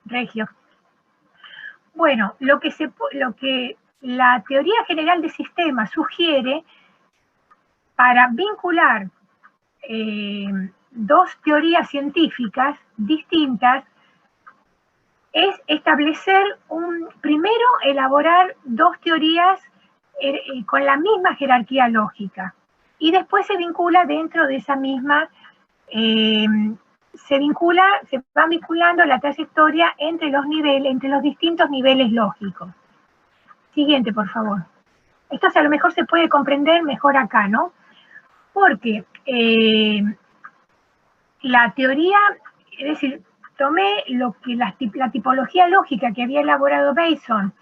Regio. Bueno, lo que la teoría general de sistemas sugiere para vincular dos teorías científicas distintas es establecer primero elaborar dos teorías con la misma jerarquía lógica y después se vincula dentro de esa misma, se va vinculando la trayectoria entre los distintos niveles lógicos. Siguiente, por favor. Esto a lo mejor se puede comprender mejor acá, ¿no? Porque la teoría, es decir, tomé la tipología lógica que había elaborado Bateson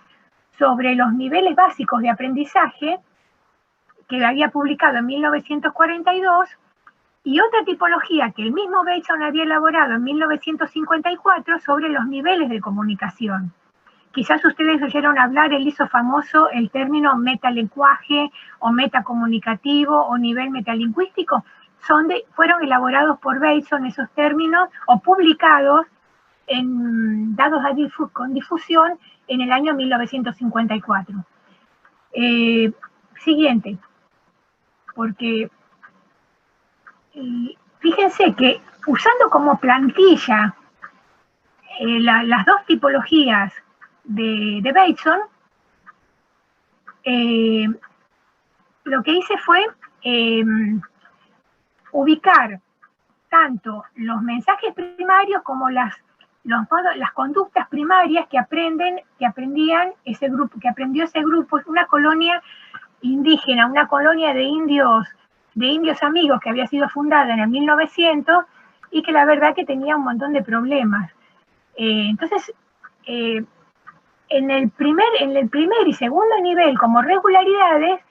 sobre los niveles básicos de aprendizaje, que había publicado en 1942, y otra tipología que el mismo Bateson había elaborado en 1954 sobre los niveles de comunicación. Quizás ustedes oyeron hablar, él hizo famoso el término metalenguaje o metacomunicativo o nivel metalingüístico. Fueron elaborados por Bateson esos términos o publicados, dados con difusión en el año 1954. Siguiente, porque fíjense que usando como plantilla las dos tipologías de Bateson, lo que hice fue ubicar tanto los mensajes primarios como las conductas primarias que aprendió ese grupo, una colonia indígena, una colonia de indios amigos que había sido fundada en el 1900 y que la verdad que tenía un montón de problemas. Entonces, en el primer y segundo nivel, como regularidades,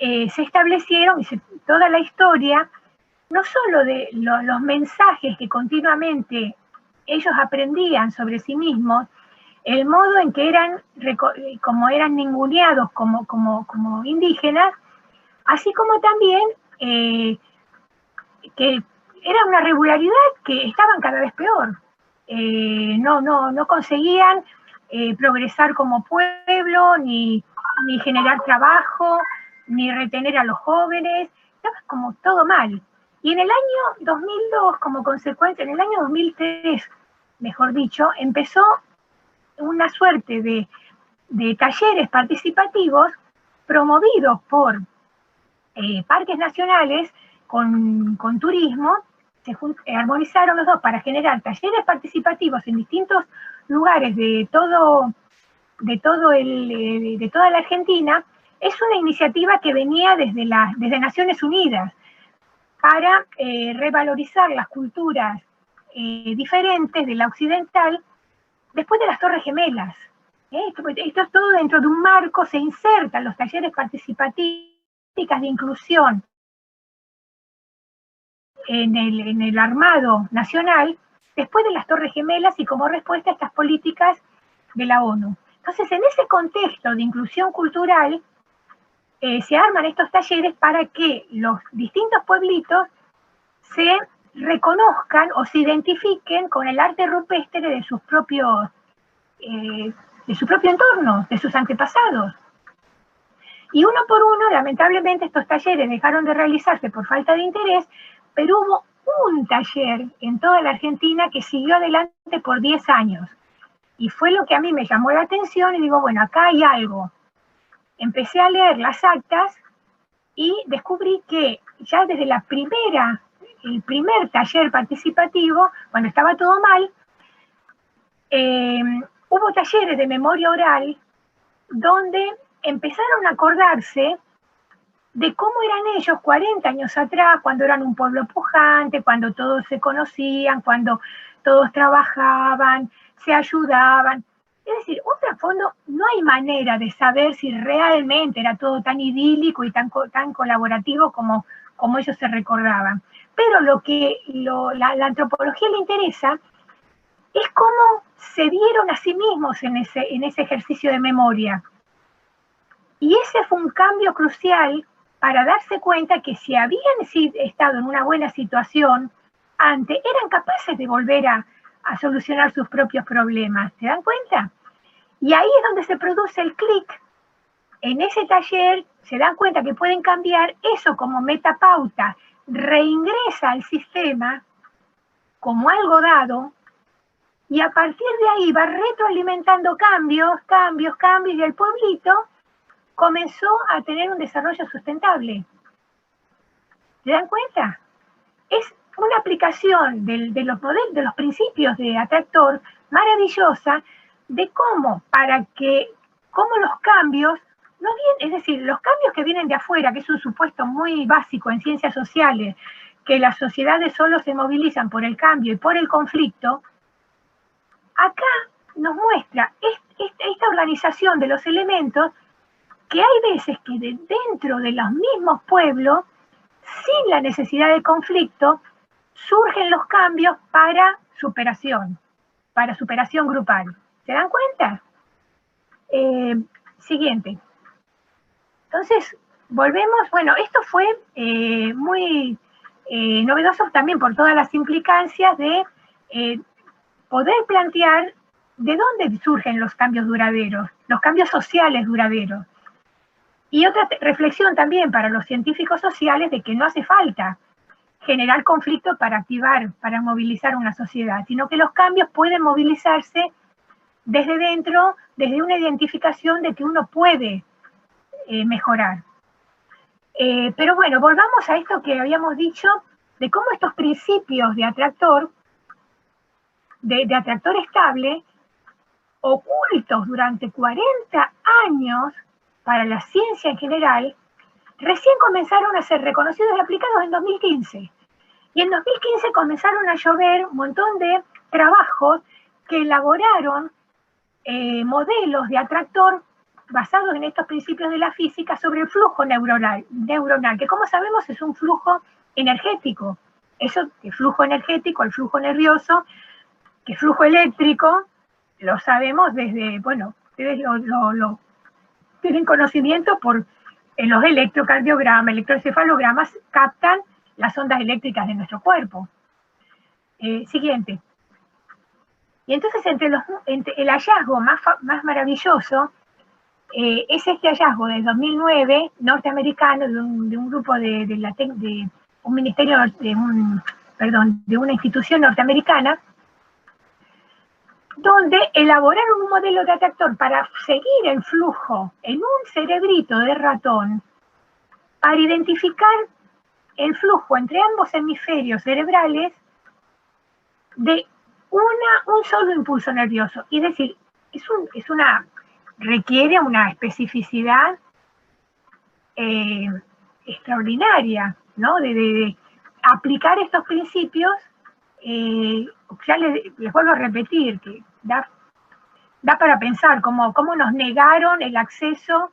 se establecieron toda la historia, no solo de los mensajes que continuamente ellos aprendían sobre sí mismos, el modo en que como eran ninguneados como indígenas, así como también que era una regularidad que estaban cada vez peor. No conseguían progresar como pueblo, ni generar trabajo, ni retener a los jóvenes, estaba como todo mal. Y en el año 2002, como consecuencia, en el año 2003, mejor dicho, empezó una suerte de talleres participativos promovidos por parques nacionales con turismo. Se armonizaron los dos para generar talleres participativos en distintos lugares de toda la Argentina. Es una iniciativa que venía desde Naciones Unidas para revalorizar las culturas diferentes de la occidental después de las Torres Gemelas. Esto es todo dentro de un marco, se insertan los talleres participativos de inclusión en el armado nacional después de las Torres Gemelas y como respuesta a estas políticas de la ONU. Entonces, en ese contexto de inclusión cultural, se arman estos talleres para que los distintos pueblitos se reconozcan o se identifiquen con el arte rupestre de su propio entorno, de sus antepasados. Y uno por uno, lamentablemente, estos talleres dejaron de realizarse por falta de interés, pero hubo un taller en toda la Argentina que siguió adelante por 10 años. Y fue lo que a mí me llamó la atención y digo, bueno, acá hay algo. Empecé a leer las actas y descubrí que ya desde el primer taller participativo, cuando estaba todo mal, hubo talleres de memoria oral donde empezaron a acordarse de cómo eran ellos 40 años atrás, cuando eran un pueblo pujante, cuando todos se conocían, cuando todos trabajaban, se ayudaban. Es decir, un trasfondo, no hay manera de saber si realmente era todo tan idílico y tan colaborativo como ellos se recordaban. Pero lo que la antropología le interesa es cómo se vieron a sí mismos en ese ejercicio de memoria. Y ese fue un cambio crucial para darse cuenta que si habían estado en una buena situación antes, eran capaces de volver a a solucionar sus propios problemas. ¿Se dan cuenta? Y ahí es donde se produce el clic. En ese taller se dan cuenta que pueden cambiar eso como metapauta, reingresa al sistema como algo dado, y a partir de ahí va retroalimentando cambios, y el pueblito comenzó a tener un desarrollo sustentable. ¿Se dan cuenta? Es una aplicación de los principios de Atractor maravillosa de cómo los cambios no vienen, es decir, los cambios que vienen de afuera, que es un supuesto muy básico en ciencias sociales, que las sociedades solo se movilizan por el cambio y por el conflicto, acá nos muestra esta organización de los elementos, que hay veces que dentro de los mismos pueblos, sin la necesidad de conflicto, surgen los cambios para superación grupal. ¿Se dan cuenta? Siguiente. Entonces, volvemos, bueno, esto fue muy novedoso también por todas las implicancias de poder plantear de dónde surgen los cambios duraderos, los cambios sociales duraderos. Y otra reflexión también para los científicos sociales de que no hace falta generar conflicto para movilizar una sociedad, sino que los cambios pueden movilizarse desde dentro, desde una identificación de que uno puede mejorar. Pero bueno, volvamos a esto que habíamos dicho, de cómo estos principios de atractor estable, ocultos durante 40 años para la ciencia en general, recién comenzaron a ser reconocidos y aplicados en 2015. Y en 2015 comenzaron a llover un montón de trabajos que elaboraron modelos de atractor basados en estos principios de la física sobre el flujo neuronal, que como sabemos es un flujo energético. Eso, el flujo energético, el flujo nervioso, que flujo eléctrico, lo sabemos desde, bueno, ustedes lo tienen conocimiento por los electrocardiogramas, electroencefalogramas, captan las ondas eléctricas de nuestro cuerpo. Siguiente. Y entonces el hallazgo más maravilloso es este hallazgo de 2009, norteamericano, de un grupo de un ministerio, de una institución norteamericana, donde elaboraron un modelo de atractor para seguir el flujo en un cerebrito de ratón, para identificar el flujo entre ambos hemisferios cerebrales de un solo impulso nervioso. Es decir, requiere una especificidad extraordinaria, ¿no? De aplicar estos principios. Ya les vuelvo a repetir que da para pensar cómo nos negaron el acceso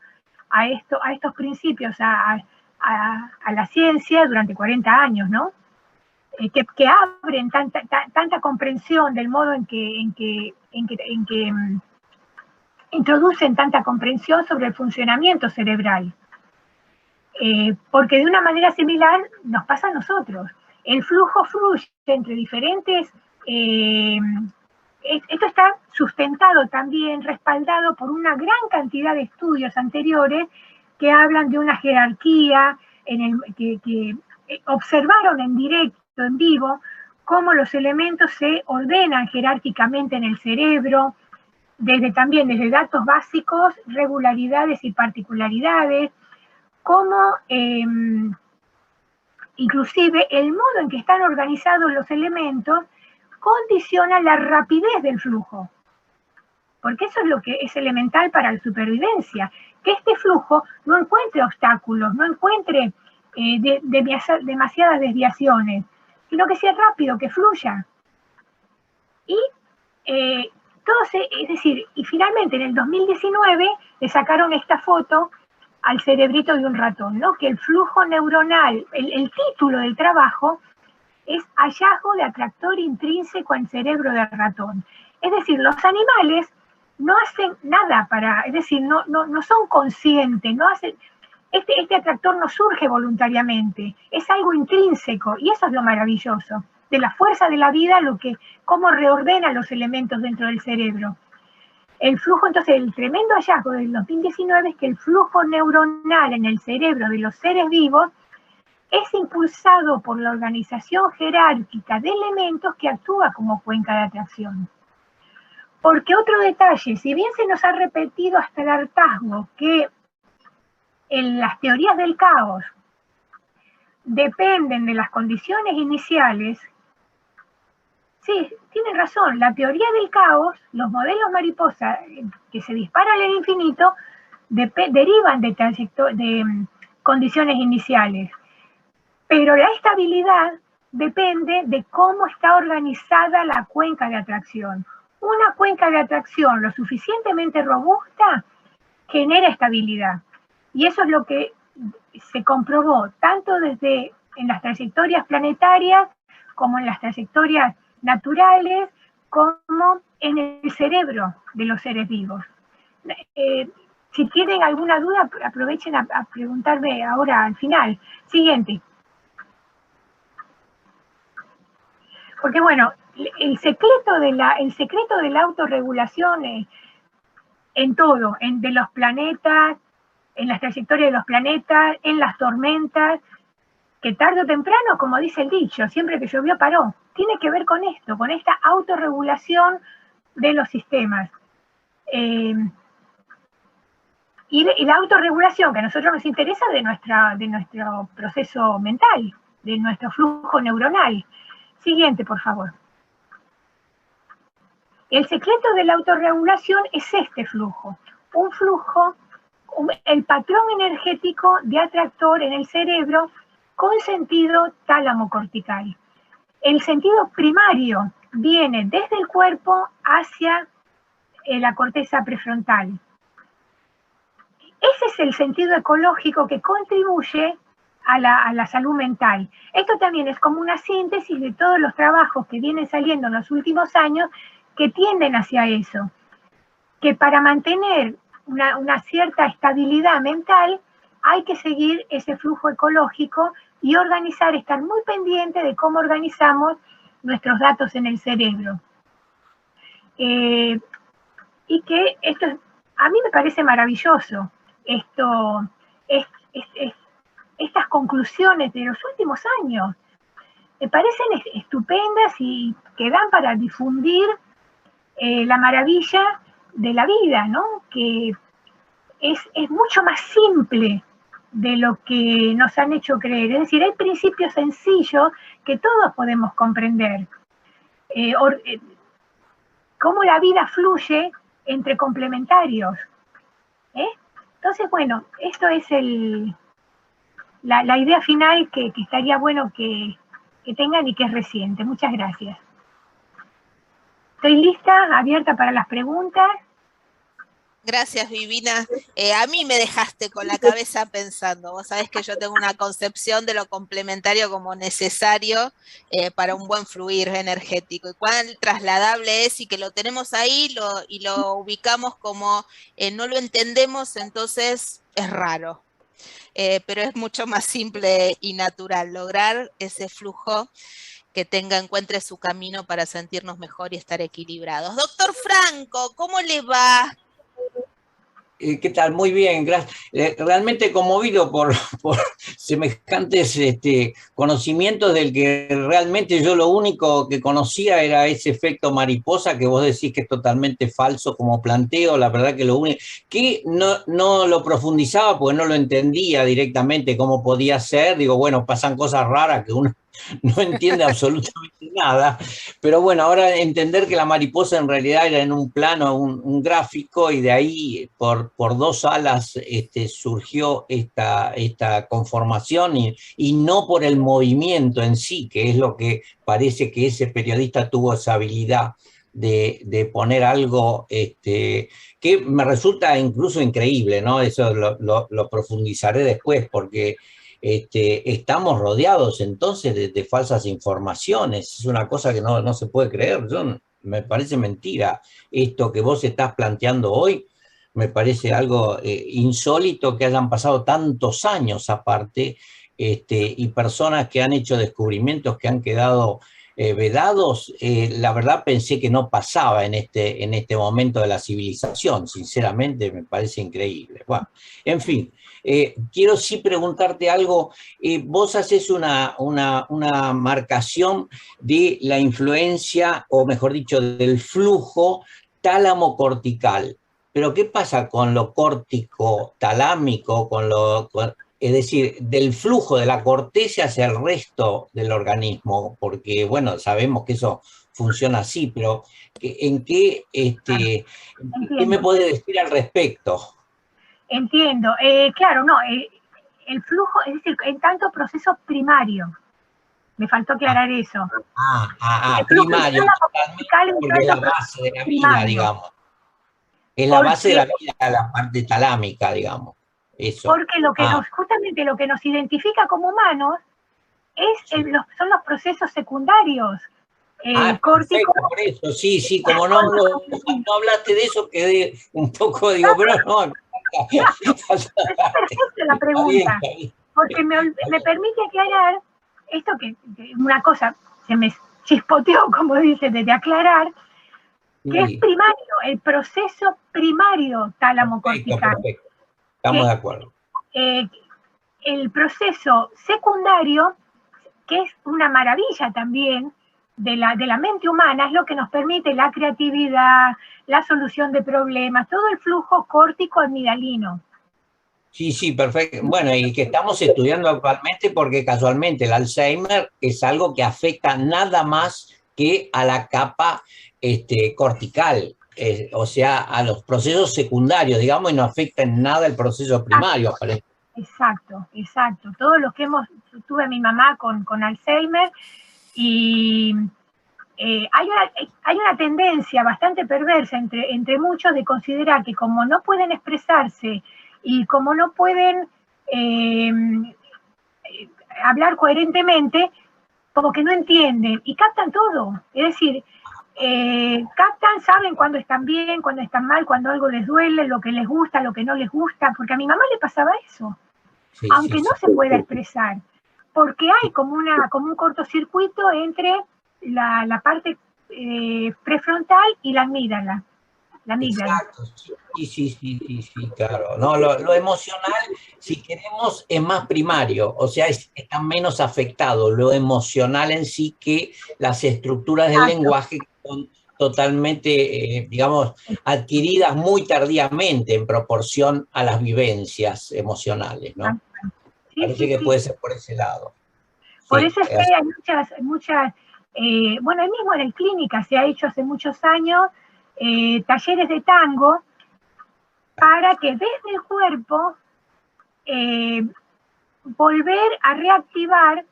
a estos principios, a la ciencia durante 40 años, ¿no? Que abren tanta comprensión del modo en que introducen tanta comprensión sobre el funcionamiento cerebral. Porque de una manera similar nos pasa a nosotros. El flujo fluye entre diferentes... esto está sustentado también, respaldado por una gran cantidad de estudios anteriores que hablan de una jerarquía, que observaron en directo, en vivo, cómo los elementos se ordenan jerárquicamente en el cerebro, también desde datos básicos, regularidades y particularidades, cómo inclusive el modo en que están organizados los elementos condiciona la rapidez del flujo. Porque eso es lo que es elemental para la supervivencia, que este flujo no encuentre obstáculos, no encuentre demasiadas desviaciones, sino que sea rápido, que fluya. Y es decir, y finalmente en el 2019 le sacaron esta foto al cerebrito de un ratón, ¿no? Que el flujo neuronal, el título del trabajo es hallazgo de atractor intrínseco en cerebro de ratón. Es decir, los animales no hacen nada es decir, no son conscientes, no hacen, este atractor no surge voluntariamente, es algo intrínseco, y eso es lo maravilloso. de la fuerza de la vida, cómo reordena los elementos dentro del cerebro. El flujo, entonces, el tremendo hallazgo del 2019 es que el flujo neuronal en el cerebro de los seres vivos es impulsado por la organización jerárquica de elementos que actúa como cuenca de atracción. Porque otro detalle, si bien se nos ha repetido hasta el hartazgo que en las teorías del caos dependen de las condiciones iniciales, sí, tienen razón, la teoría del caos, los modelos mariposa que se disparan al infinito, derivan de condiciones iniciales. Pero la estabilidad depende de cómo está organizada la cuenca de atracción. Una cuenca de atracción lo suficientemente robusta genera estabilidad. Y eso es lo que se comprobó tanto desde en las trayectorias planetarias como en las trayectorias naturales, como en el cerebro de los seres vivos. Si tienen alguna duda, aprovechen a preguntarme ahora al final. Siguiente. Porque bueno, el secreto de la autorregulación en todo, de los planetas, en las trayectorias de los planetas, en las tormentas, que tarde o temprano, como dice el dicho, siempre que llovió paró, tiene que ver con esto, con esta autorregulación de los sistemas. Y la autorregulación que a nosotros nos interesa de nuestro proceso mental, de nuestro flujo neuronal. Siguiente, por favor. El secreto de la autorregulación es este flujo. Un flujo, el patrón energético de atractor en el cerebro con sentido tálamo cortical. El sentido primario viene desde el cuerpo hacia la corteza prefrontal. Ese es el sentido ecológico que contribuye a la salud mental. Esto también es como una síntesis de todos los trabajos que vienen saliendo en los últimos años que tienden hacia eso. Que para mantener una cierta estabilidad mental hay que seguir ese flujo ecológico y organizar, estar muy pendiente de cómo organizamos nuestros datos en el cerebro. Y que esto a mí me parece maravilloso. Estas conclusiones de los últimos años me parecen estupendas y que dan para difundir la maravilla de la vida, ¿no? Que es mucho más simple de lo que nos han hecho creer. Es decir, hay principios sencillos que todos podemos comprender. Cómo la vida fluye entre complementarios. Entonces, bueno, esto es la idea final que estaría bueno que tengan y que es reciente. Muchas gracias. Estoy lista, abierta para las preguntas. Gracias, Vivina. A mí me dejaste con la cabeza pensando. Vos sabés que yo tengo una concepción de lo complementario como necesario para un buen fluir energético. Y cuán trasladable es y que lo tenemos ahí y lo ubicamos como no lo entendemos, entonces es raro. Pero es mucho más simple y natural lograr ese flujo que encuentre su camino para sentirnos mejor y estar equilibrados. Doctor Franco, ¿cómo le va? ¿Qué tal? Muy bien, gracias. Realmente conmovido por semejantes conocimientos del que realmente yo lo único que conocía era ese efecto mariposa que vos decís que es totalmente falso como planteo. La verdad que lo único que no lo profundizaba porque no lo entendía directamente cómo podía ser. Digo, bueno, pasan cosas raras que uno no entiende absolutamente nada, pero bueno, ahora entender que la mariposa en realidad era en un plano, un gráfico, y de ahí por dos alas surgió esta conformación y no por el movimiento en sí, que es lo que parece que ese periodista tuvo esa habilidad de poner algo que me resulta incluso increíble, ¿no? Eso lo profundizaré después, porque estamos rodeados entonces de falsas informaciones. Es una cosa que no se puede creer. Me parece mentira. Esto que vos estás planteando hoy me parece algo insólito, que hayan pasado tantos años aparte, y personas que han hecho descubrimientos que han quedado vedados, la verdad pensé que no pasaba en este momento de la civilización, sinceramente me parece increíble. Bueno, en fin, quiero sí preguntarte algo, vos haces una marcación de la influencia, o mejor dicho, del flujo tálamo cortical. Pero ¿qué pasa con lo córtico talámico, es decir, del flujo de la corteza hacia el resto del organismo? Porque, bueno, sabemos que eso funciona así, pero ¿qué me Entiendo, puede decir al respecto? entiendo. Claro, no, el flujo, es decir, en tanto proceso primario, me faltó aclarar eso. El flujo Primario, tálamo totalmente, cortical en porque es tanto la base proceso de la vida, primario, digamos. Es la base de porque la vida, la parte talámica, digamos. Eso. porque lo que nos, justamente lo que nos identifica como humanos Sí. son los procesos secundarios. El córtico. Perfecto, por eso, sí, sí, como no hablaste de eso, quedé un poco, digo, pero no. Es perfecta la Está bien, pregunta, está bien. porque me permite aclarar esto que una cosa se me chispoteó, como dice, de aclarar, que es Sí, primario, el proceso primario tálamo perfecto, cortical, perfecto. Estamos que de acuerdo. eh, el proceso secundario, que es una maravilla también de la mente humana, es lo que nos permite la creatividad, la solución de problemas, todo el flujo córtico amigdalino. Sí, sí, perfecto. Bueno, y que estamos estudiando actualmente porque casualmente el Alzheimer es algo que afecta nada más que a la capa cortical, o sea, a los procesos secundarios, digamos, y no afecta en nada el proceso primario. Exacto, exacto. Todos los que tuve a mi mamá con Alzheimer y hay una tendencia bastante perversa entre muchos de considerar que como no pueden expresarse y como no pueden eh, hablar coherentemente, como que no entienden y captan todo. Es decir, captan, saben cuando están bien, cuando están mal, cuando algo les duele, lo que les gusta, lo que no les gusta, porque a mi mamá le pasaba eso, Sí, sí, aunque no sí. se pueda expresar, porque hay como un cortocircuito entre la parte prefrontal y la amígdala. La amígdala. Exacto, sí, sí, sí, sí, sí, claro. No, lo emocional, si queremos, es más primario, o sea, está menos afectado lo emocional en sí que las estructuras del Exacto. lenguaje que son totalmente, digamos, adquiridas muy tardíamente en proporción a las vivencias emocionales, ¿no? Sí, Parece sí, que sí. puede ser por ese lado. Por Sí, eso es que hay muchas, bueno, ahí mismo en el clínica se ha hecho hace muchos años talleres de tango para que desde el cuerpo eh, volver a reactivar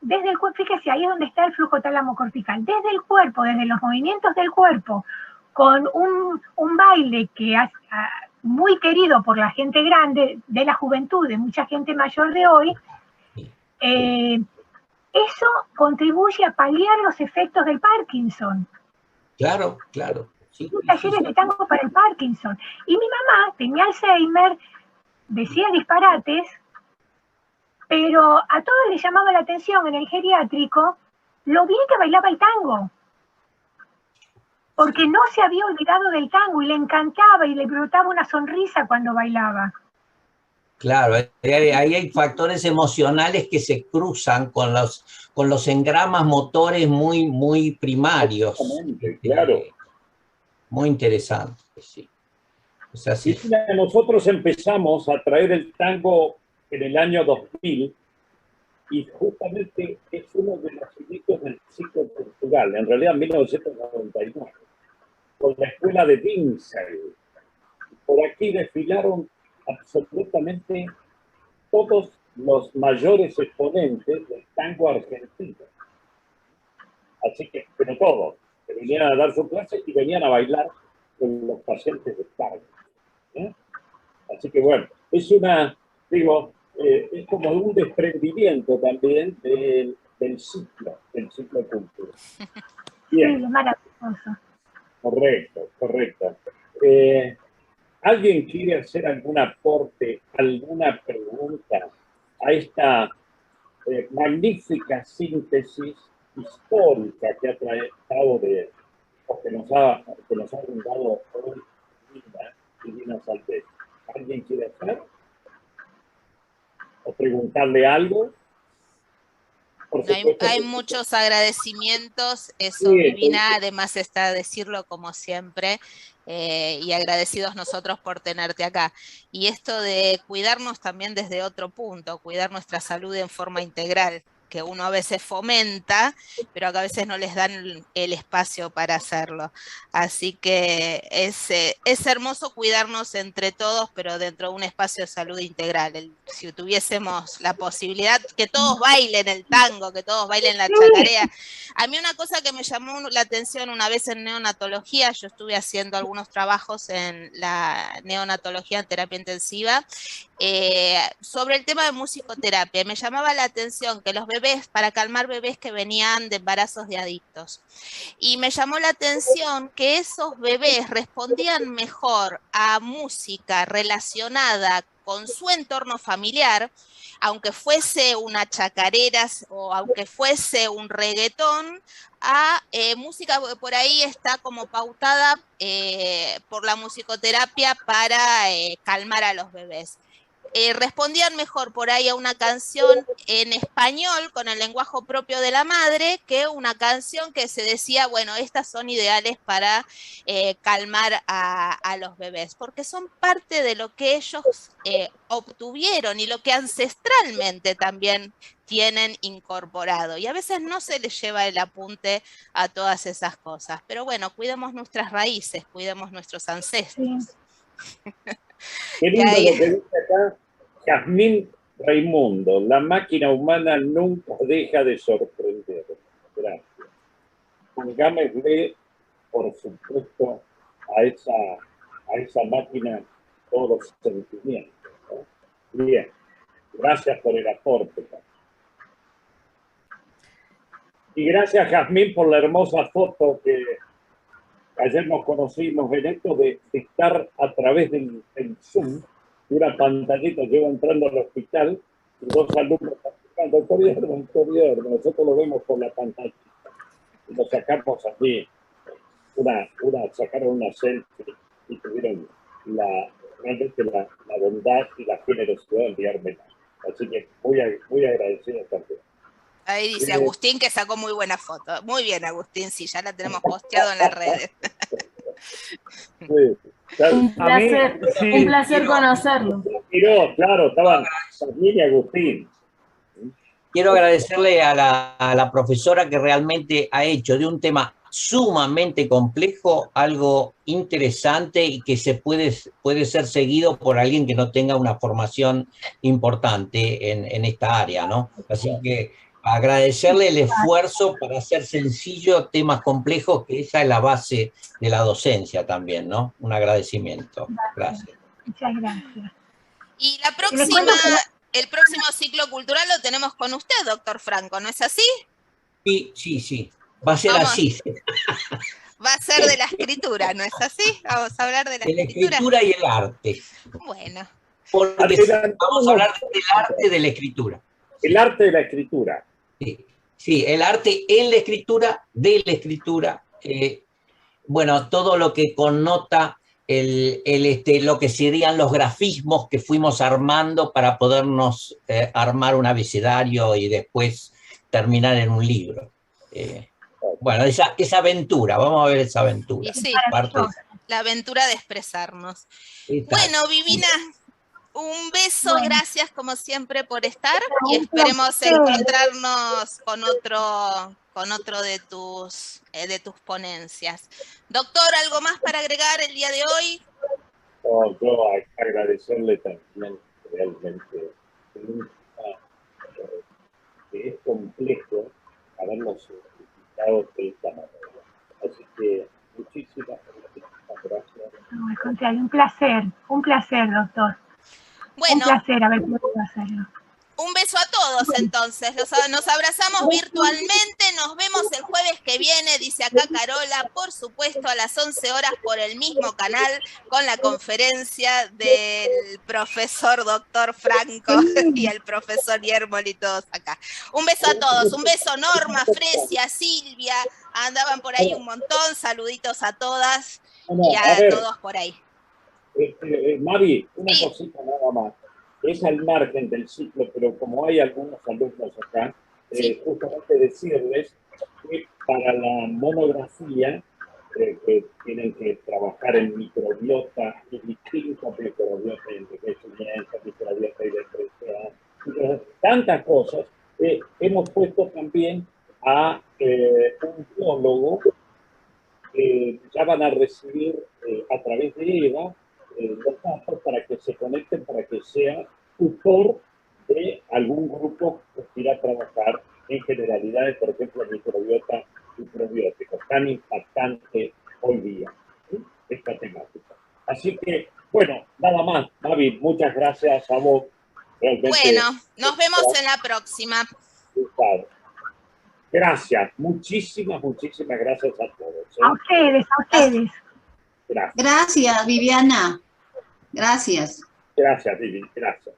desde el cuerpo, fíjese, ahí es donde está el flujo tálamo cortical, desde el cuerpo, desde los movimientos del cuerpo, con un baile que es muy querido por la gente grande, de la juventud, de mucha gente mayor de hoy, eso contribuye a paliar los efectos del Parkinson. claro, claro. Sí, sí, sí, Talleres sí. de tango para el Parkinson. Y mi mamá tenía Alzheimer, decía disparates, pero a todos les llamaba la atención en el geriátrico lo bien que bailaba el tango, porque no se había olvidado del tango y le encantaba y le brotaba una sonrisa cuando bailaba. Claro, ahí hay factores emocionales que se cruzan con los engramas motores muy, muy primarios. Claro. Muy interesante, sí. Es así. Y mira, nosotros empezamos a traer el tango en el año 2000 y justamente es uno de los inicios del ciclo en Portugal, en realidad en 1999, con la escuela de Dinzel. Por aquí desfilaron absolutamente todos los mayores exponentes del tango argentino. Así que, pero todos, que venían a dar su clase y venían a bailar con los pacientes de tango. ¿Eh? Así que bueno, es es como un desprendimiento también del ciclo cultural. Bien. Sí, es maravilloso. Correcto, correcto. ¿Alguien quiere hacer algún aporte, alguna pregunta a esta magnífica síntesis histórica que ha traído o que nos ha brindado hoy Divina Saltés. ¿Alguien quiere hacer? ¿O preguntarle algo? Hay muchos agradecimientos, eso Sí, Divina, además está decirlo como siempre, y agradecidos nosotros por tenerte acá. Y esto de cuidarnos también desde otro punto, cuidar nuestra salud en forma integral, que uno a veces fomenta, pero que a veces no les dan el espacio para hacerlo. Así que es hermoso cuidarnos entre todos, pero dentro de un espacio de salud integral. Si tuviésemos la posibilidad, que todos bailen el tango, que todos bailen la chacarea. A mí una cosa que me llamó la atención una vez en neonatología, yo estuve haciendo algunos trabajos en la neonatología en terapia intensiva, sobre el tema de musicoterapia. Me llamaba la atención que los bebés, para calmar bebés que venían de embarazos de adictos, y me llamó la atención que esos bebés respondían mejor a música relacionada con su entorno familiar, aunque fuese una chacarera o aunque fuese un reggaetón, a música que por ahí está como pautada por la musicoterapia para calmar a los bebés. Respondían mejor por ahí a una canción en español con el lenguaje propio de la madre que una canción que se decía, bueno, estas son ideales para calmar a los bebés, porque son parte de lo que ellos obtuvieron y lo que ancestralmente también tienen incorporado. Y a veces no se les lleva el apunte a todas esas cosas. Pero bueno, cuidemos nuestras raíces, cuidemos nuestros ancestros. Sí. Qué lindo lo que dice acá Jazmín Raimundo. La máquina humana nunca deja de sorprender. Gracias. Pongámosle, por supuesto, a esa máquina todos los sentimientos, ¿no? Bien, gracias por el aporte. Y gracias, Jazmín, por la hermosa foto que ayer nos conocimos en esto de estar a través del Zoom, de una pantallita. Yo entrando al hospital y dos alumnos practicando, doctor Hierro, nosotros lo vemos por la pantalla. Y nos sacamos así, sacaron una selfie y tuvieron realmente la bondad y la generosidad de enviármela. Así que muy agradecido también. Ahí dice Agustín que sacó muy buena foto. Muy bien, Agustín, sí, ya la tenemos posteado en las redes. Sí, claro. Un placer conocerlo. Claro, estaban Jazmín y Agustín. Quiero agradecerle a la profesora que realmente ha hecho de un tema sumamente complejo algo interesante y que puede ser seguido por alguien que no tenga una formación importante en esta área, ¿no? Así que agradecerle el esfuerzo para hacer sencillo temas complejos, que esa es la base de la docencia también, ¿no? Un agradecimiento. Gracias. Muchas gracias. Y el próximo ciclo cultural lo tenemos con usted, doctor Franco, ¿no es así? Sí. Va a ser así. Va a ser de la escritura, ¿no es así? Vamos a hablar de la escritura y el arte. Bueno. Porque vamos a hablar del arte de la escritura. El arte de la escritura. Sí, el arte en la escritura, de la escritura. Bueno, todo lo que connota lo que serían los grafismos que fuimos armando para podernos armar un abecedario y después terminar en un libro. Bueno, esa aventura, vamos a ver esa aventura. Sí, la aventura de expresarnos. Bueno, Vivina, un beso, gracias como siempre por estar y esperemos encontrarnos con otro de tus ponencias. Doctor, ¿algo más para agregar el día de hoy? No, yo agradecerle también realmente que es complejo habernos invitado de esta manera. Así que muchísimas gracias. No, al contrario, un placer, doctor. Bueno, un placer haber podido hacerlo. Un beso a todos entonces, nos abrazamos virtualmente, nos vemos el jueves que viene, dice acá Carola, por supuesto a las 11 horas por el mismo canal con la conferencia del profesor doctor Franco y el profesor Guillermo y todos acá. Un beso a todos, un beso Norma, Fresia, Silvia, andaban por ahí un montón, saluditos a todas y a todos por ahí. Mavi, una cosita nada más. Es al margen del ciclo, pero como hay algunos alumnos acá, justamente decirles que para la monografía que tienen que trabajar en microbiota y distintos microbiota de envejecimiento, microbiota y depresión, tantas cosas, hemos puesto también a un biólogo que ya van a recibir a través de Eva los datos para que se conecten, para que sea tutor de algún grupo que quiera trabajar en generalidades, por ejemplo, microbiota y probióticos, tan impactante hoy día, ¿sí? Esta temática. Así que, bueno, nada más, Mavi, muchas gracias a vos. Realmente, bueno, nos vemos en la próxima. Gracias, muchísimas gracias a todos. A ustedes. Gracias. Gracias, Viviana. Gracias. Gracias, Vivi, gracias.